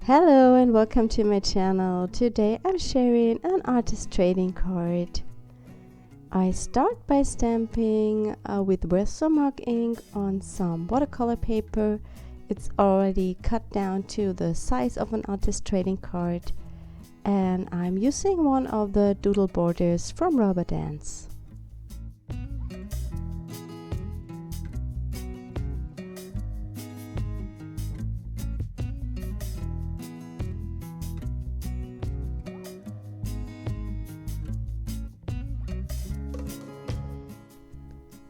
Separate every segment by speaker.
Speaker 1: Hello and welcome to my channel. Today I'm sharing an artist trading card. I start by stamping with Brusho mark ink on some watercolor paper. It's already cut down to the size of an artist trading card, and I'm using one of the doodle borders from Rubber Dance.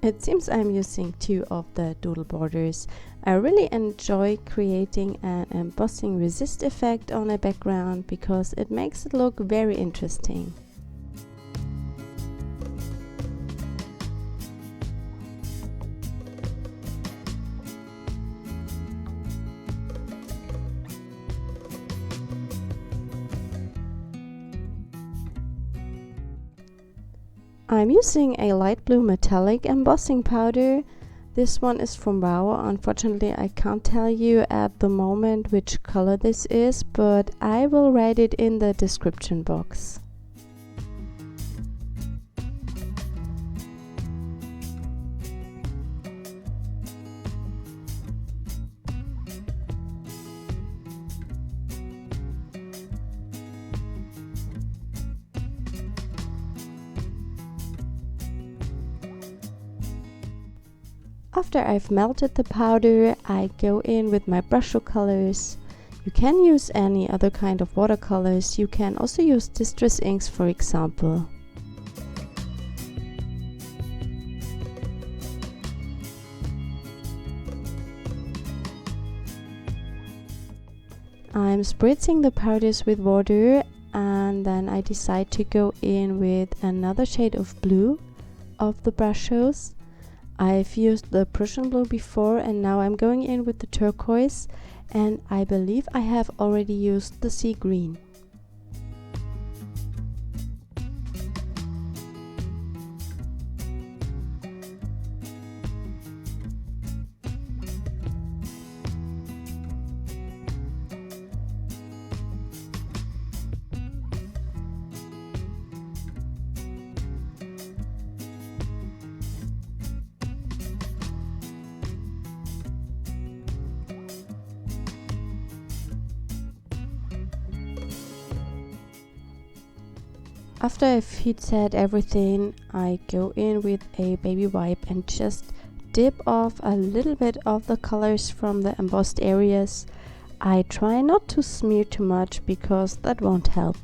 Speaker 1: It seems I'm using two of the doodle borders. I really enjoy creating an embossing resist effect on a background because it makes it look very interesting. I'm using a light blue metallic embossing powder. This one is from Brusho. Unfortunately, I can't tell you at the moment which color this is, but I will write it in the description box. After I've melted the powder, I go in with my Brusho colors. You can use any other kind of watercolors. You can also use distress inks, for example. I'm spritzing the powders with water, and then I decide to go in with another shade of blue of the Brushos. I've used the Prussian blue before, and now I'm going in with the turquoise, and I believe I have already used the sea green. After I've heat set everything, I go in with a baby wipe and just dip off a little bit of the colors from the embossed areas. I try not to smear too much because that won't help.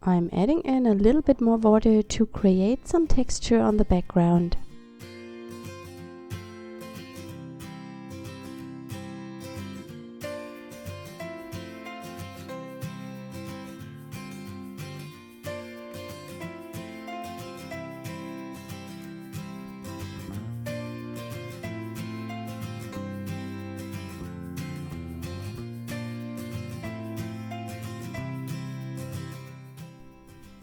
Speaker 1: I'm adding in a little bit more water to create some texture on the background.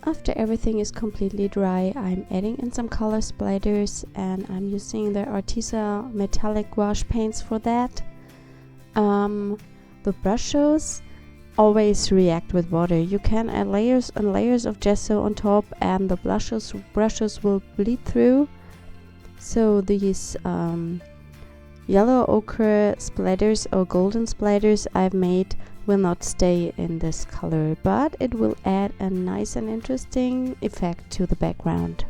Speaker 1: After everything is completely dry, I'm adding in some color splatters, and I'm using the Arteza metallic gouache paints for that. The Brushos always react with water. You can add layers and layers of gesso on top, and the brushes will bleed through. So these yellow ochre splatters or golden splatters I've made will not stay in this color, but it will add a nice and interesting effect to the background.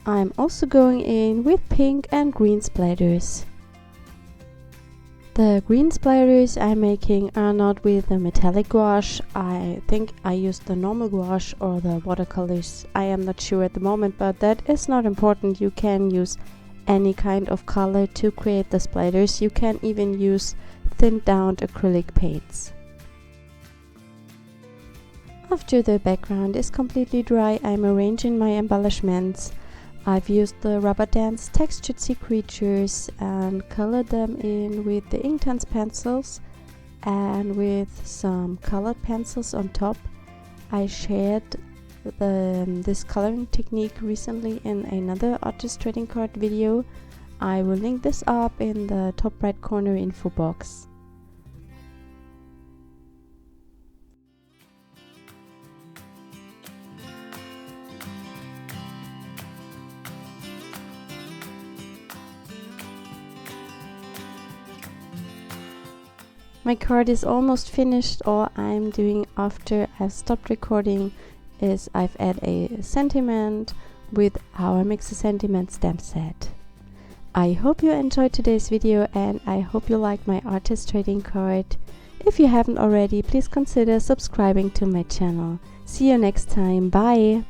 Speaker 1: I'm also going in with pink and green splatters. The green splatters I'm making are not with the metallic gouache. I think I used the normal gouache or the watercolors. I am not sure at the moment, but that is not important. You can use any kind of color to create the splatters. You can even use thinned down acrylic paints. After the background is completely dry, I'm arranging my embellishments. I've used the Rubber Dance Textured Sea Creatures and colored them in with the Inktense Pencils and with some colored pencils on top. I shared this coloring technique recently in another artist trading card video. I will link this up in the top right corner info box. My card is almost finished. All I'm doing after I've stopped recording is I've added a sentiment with our Mix a Sentiment stamp set. I hope you enjoyed today's video and I hope you like my artist trading card. If you haven't already, please consider subscribing to my channel. See you next time. Bye!